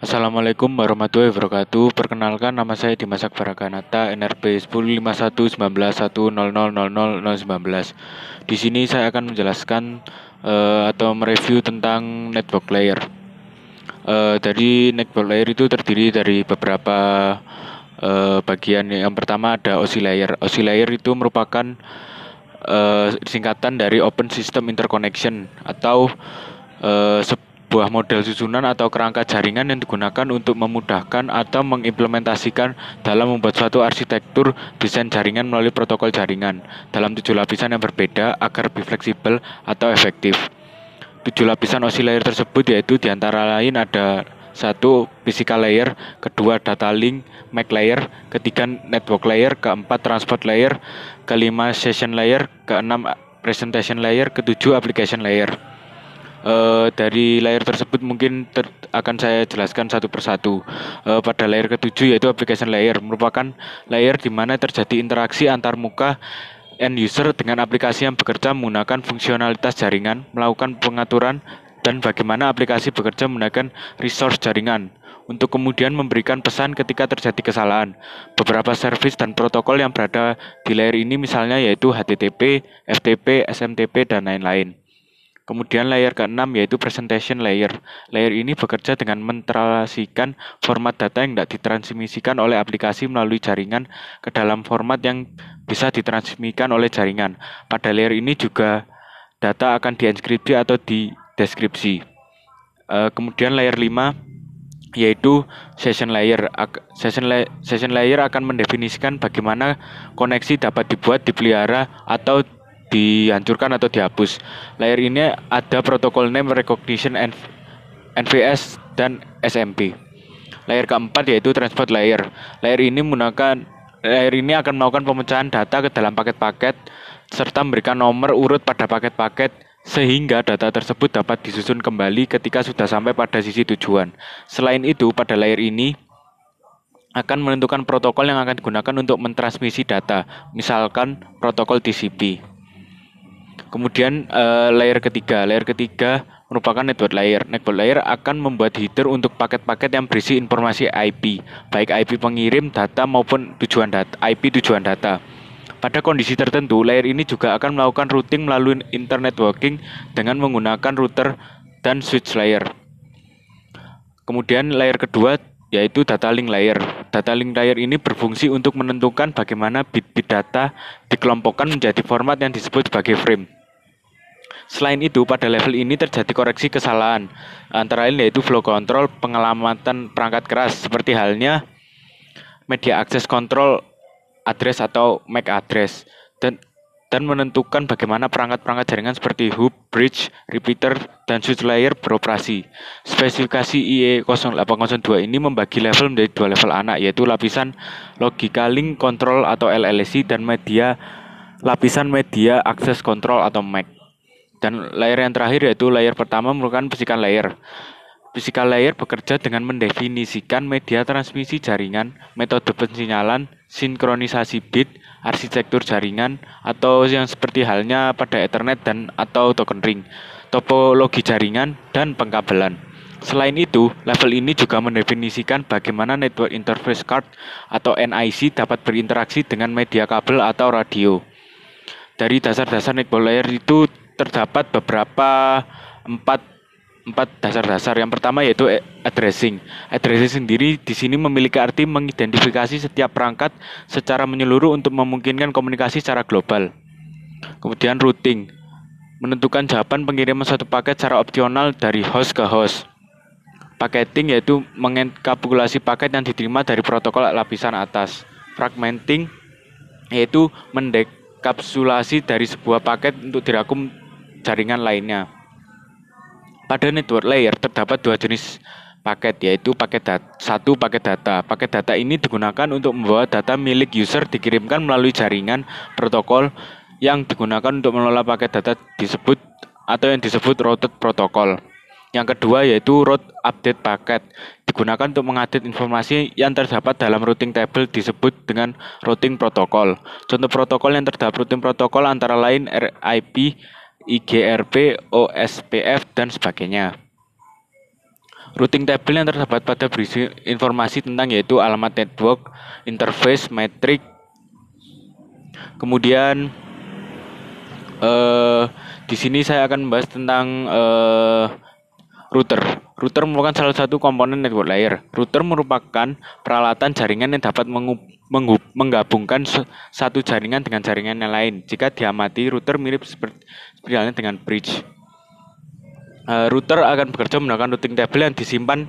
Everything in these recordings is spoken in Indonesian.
Assalamualaikum warahmatullahi wabarakatuh. Perkenalkan, nama saya Dimas Akbar Aganata, NRP 105191000019. Di sini saya akan menjelaskan atau mereview tentang network layer. Dari network layer itu terdiri dari beberapa bagian. Yang pertama ada OSI layer. OSI layer itu merupakan singkatan dari Open System Interconnection atau sebuah model susunan atau kerangka jaringan yang digunakan untuk memudahkan atau mengimplementasikan dalam membuat suatu arsitektur desain jaringan melalui protokol jaringan dalam 7 lapisan yang berbeda agar lebih fleksibel atau efektif. 7 lapisan OSI layer tersebut yaitu diantara lain ada: satu, physical layer; kedua, data link MAC layer; ketiga, network layer; keempat, transport layer; kelima, session layer; keenam, presentation layer; ketujuh, application layer. Dari layer tersebut mungkin akan saya jelaskan satu persatu. Pada layer ketujuh yaitu application layer, merupakan layer di mana terjadi interaksi antar muka end user dengan aplikasi yang bekerja menggunakan fungsionalitas jaringan, melakukan pengaturan, dan bagaimana aplikasi bekerja menggunakan resource jaringan untuk kemudian memberikan pesan ketika terjadi kesalahan. Beberapa service dan protokol yang berada di layer ini misalnya yaitu HTTP, FTP, SMTP, dan lain-lain. Kemudian layer keenam yaitu presentation layer. Layer ini bekerja dengan mentransmisikan format data yang tidak ditransmisikan oleh aplikasi melalui jaringan ke dalam format yang bisa ditransmisikan oleh jaringan. Pada layer ini juga data akan dienkripsi atau dideskripsi. Kemudian layer 5 yaitu session layer. Session layer akan mendefinisikan bagaimana koneksi dapat dibuat, dipelihara, atau dihancurkan atau dihapus. Layer ini ada protokol name recognition NVS dan SMP. Layer keempat yaitu transport layer. Layer ini akan melakukan pemecahan data ke dalam paket-paket serta memberikan nomor urut pada paket-paket sehingga data tersebut dapat disusun kembali ketika sudah sampai pada sisi tujuan. Selain itu, pada layer ini akan menentukan protokol yang akan digunakan untuk mentransmisi data, misalkan protokol TCP. Kemudian layer ketiga merupakan network layer. Network layer akan membuat header untuk paket-paket yang berisi informasi IP, baik IP pengirim data maupun IP tujuan data. Pada kondisi tertentu, layer ini juga akan melakukan routing melalui internet networking dengan menggunakan router dan switch layer. Kemudian layer kedua yaitu data link layer. Data link layer ini berfungsi untuk menentukan bagaimana bit-bit data dikelompokkan menjadi format yang disebut sebagai frame. Selain itu, pada level ini terjadi koreksi kesalahan, antara lain yaitu flow control, pengelamatan perangkat keras, seperti halnya media access control address atau MAC address, dan menentukan bagaimana perangkat-perangkat jaringan seperti hub, bridge, repeater, dan switch layer beroperasi. Spesifikasi IE0802 ini membagi level menjadi 2 level anak, yaitu lapisan logical link control atau LLC dan lapisan media access control atau MAC. Dan layer yang terakhir yaitu layer pertama merupakan physical layer. Physical layer bekerja dengan mendefinisikan media transmisi jaringan, metode pensinyalan, sinkronisasi bit, arsitektur jaringan, atau yang seperti halnya pada Ethernet dan atau token ring, topologi jaringan, dan pengkabelan. Selain itu, level ini juga mendefinisikan bagaimana network interface card atau NIC dapat berinteraksi dengan media kabel atau radio. Dari dasar-dasar network layer itu terdapat beberapa empat dasar-dasar. Yang pertama yaitu addressing. Addressing sendiri di sini memiliki arti mengidentifikasi setiap perangkat secara menyeluruh untuk memungkinkan komunikasi secara global. Kemudian routing, menentukan jawaban pengiriman suatu paket secara opsional dari host ke host. Packaging yaitu mengenkapsulasi paket yang diterima dari protokol lapisan atas. Fragmenting yaitu mendekapsulasi dari sebuah paket untuk dirangkum jaringan lainnya. Pada network layer terdapat 2 jenis paket, yaitu paket data. Paket data ini digunakan untuk membawa data milik user dikirimkan melalui jaringan protokol yang digunakan untuk mengelola paket data yang disebut routed protokol. Yang kedua yaitu route update paket, digunakan untuk mengupdate informasi yang terdapat dalam routing table disebut dengan routing protokol. Contoh protokol yang terdapat routing protokol antara lain RIP, IGRP, OSPF, dan sebagainya. Routing table yang terdapat pada berisi informasi tentang yaitu alamat network, interface, metrik. Kemudian di sini saya akan membahas tentang router. Router merupakan salah satu komponen network layer. Router merupakan peralatan jaringan yang dapat menggabungkan satu jaringan dengan jaringan yang lain. Jika diamati, router mirip seperti halnya dengan bridge. Router akan bekerja menggunakan routing table yang disimpan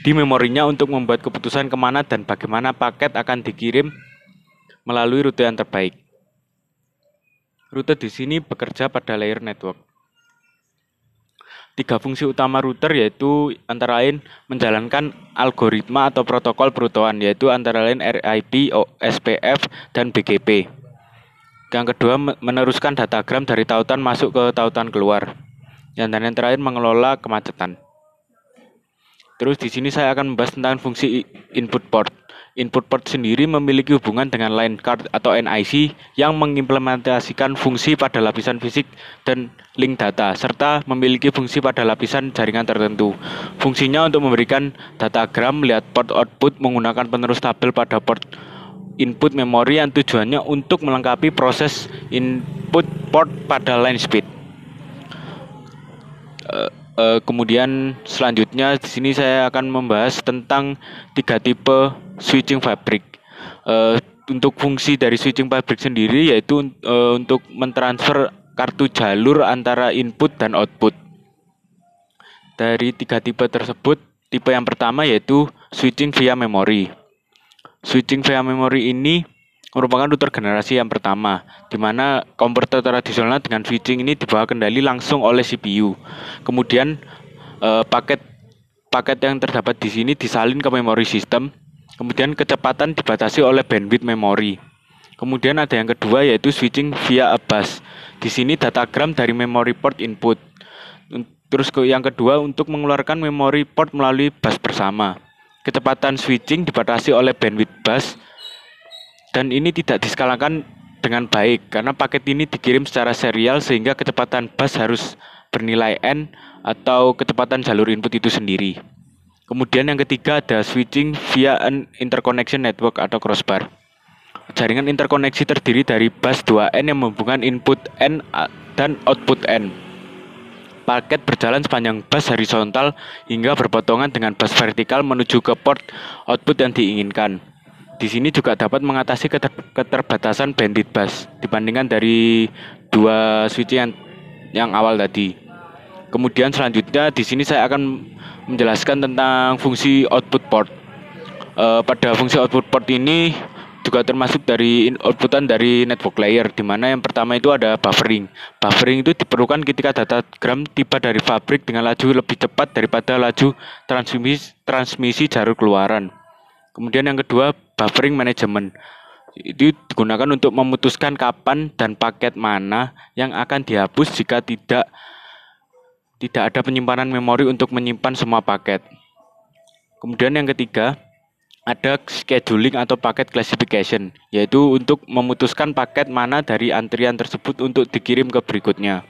di memorinya untuk membuat keputusan kemana dan bagaimana paket akan dikirim melalui rute yang terbaik. Router di sini bekerja pada layer network. 3 fungsi utama router yaitu antara lain menjalankan algoritma atau protokol perutuhan, yaitu antara lain RIP, SPF, dan BGP. Yang kedua, meneruskan datagram dari tautan masuk ke tautan keluar. Dan yang terakhir, mengelola kemacetan. Terus di sini saya akan membahas tentang fungsi input port. Input port sendiri memiliki hubungan dengan line card atau NIC yang mengimplementasikan fungsi pada lapisan fisik dan link data, serta memiliki fungsi pada lapisan jaringan tertentu. Fungsinya untuk memberikan datagram melihat port output menggunakan penerus tabel pada port input memori yang tujuannya untuk melengkapi proses input port pada line speed. Kemudian selanjutnya di sini saya akan membahas tentang 3 tipe switching fabric. Untuk fungsi dari switching fabric sendiri yaitu untuk mentransfer kartu jalur antara input dan output. Dari 3 tipe tersebut, tipe yang pertama yaitu switching via memory. Switching via memory ini merupakan router generasi yang pertama, di mana komputer tradisional dengan switching ini dibawa kendali langsung oleh CPU. Kemudian paket yang terdapat di sini disalin ke memori sistem. Kemudian kecepatan dibatasi oleh bandwidth memori. Kemudian ada yang kedua yaitu switching via a bus. Di sini datagram dari memory port input. Terus yang kedua untuk mengeluarkan memory port melalui bus bersama. Kecepatan switching dibatasi oleh bandwidth bus. Dan ini tidak diskalakan dengan baik karena paket ini dikirim secara serial sehingga kecepatan bus harus bernilai N atau kecepatan jalur input itu sendiri. Kemudian yang ketiga ada switching via an interconnection network atau crossbar. Jaringan interkoneksi terdiri dari bus 2N yang menghubungkan input N dan output N. Paket berjalan sepanjang bus horizontal hingga berpotongan dengan bus vertikal menuju ke port output yang diinginkan. Di sini juga dapat mengatasi keterbatasan bandwidth bus dibandingkan dari 2 switching yang awal tadi. Kemudian selanjutnya di sini saya akan menjelaskan tentang fungsi output port. Pada fungsi output port ini juga termasuk dari outputan dari network layer, di mana yang pertama itu ada buffering. Buffering itu diperlukan ketika datagram tiba dari fabrik dengan laju lebih cepat daripada laju transmisi jalur keluaran. Kemudian yang kedua, buffering management. Itu digunakan untuk memutuskan kapan dan paket mana yang akan dihapus jika tidak ada penyimpanan memori untuk menyimpan semua paket. Kemudian yang ketiga, ada scheduling atau paket classification, yaitu untuk memutuskan paket mana dari antrian tersebut untuk dikirim ke berikutnya.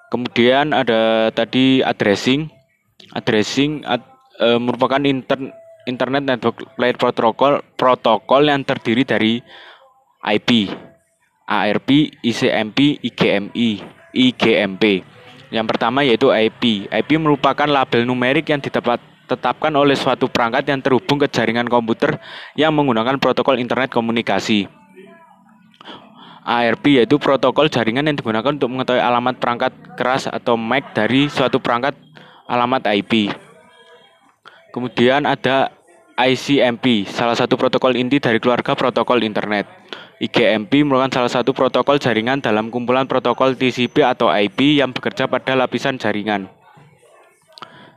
Kemudian ada tadi addressing. Merupakan Internet Network Layer protokol yang terdiri dari IP, ARP, ICMP, IGMP. Yang pertama yaitu IP. IP merupakan label numerik yang ditetapkan oleh suatu perangkat yang terhubung ke jaringan komputer yang menggunakan protokol internet komunikasi. ARP yaitu protokol jaringan yang digunakan untuk mengetahui alamat perangkat keras atau MAC dari suatu perangkat alamat IP. Kemudian ada ICMP, salah satu protokol inti dari keluarga protokol internet. IGMP merupakan salah satu protokol jaringan dalam kumpulan protokol TCP atau IP yang bekerja pada lapisan jaringan.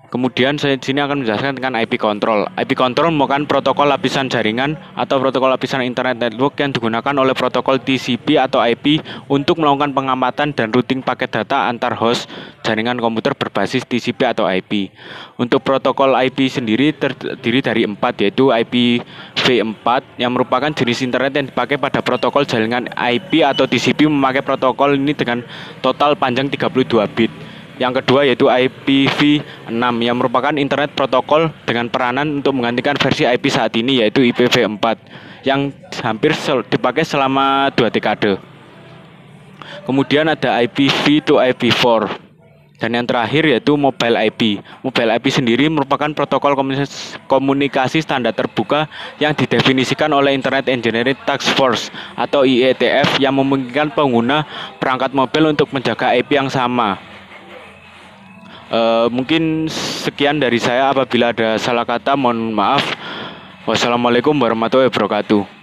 Kemudian saya di sini akan menjelaskan tentang IP control. IP control merupakan protokol lapisan jaringan atau protokol lapisan internet network yang digunakan oleh protokol TCP atau IP untuk melakukan pengamatan dan routing paket data antar host jaringan komputer berbasis TCP atau IP. Untuk protokol IP sendiri terdiri dari 4, yaitu IPv4 yang merupakan jenis internet yang dipakai pada protokol jaringan IP atau TCP memakai protokol ini dengan total panjang 32 bit. Yang kedua yaitu IPv6 yang merupakan internet protokol dengan peranan untuk menggantikan versi IP saat ini yaitu IPv4 yang hampir dipakai selama 2 dekade. Kemudian ada IPv to IPv4. Dan yang terakhir yaitu Mobile IP. Mobile IP sendiri merupakan protokol komunikasi standar terbuka yang didefinisikan oleh Internet Engineering Task Force atau IETF yang memungkinkan pengguna perangkat mobil untuk menjaga IP yang sama. Mungkin sekian dari saya. Apabila ada salah kata mohon maaf. Wassalamualaikum warahmatullahi wabarakatuh.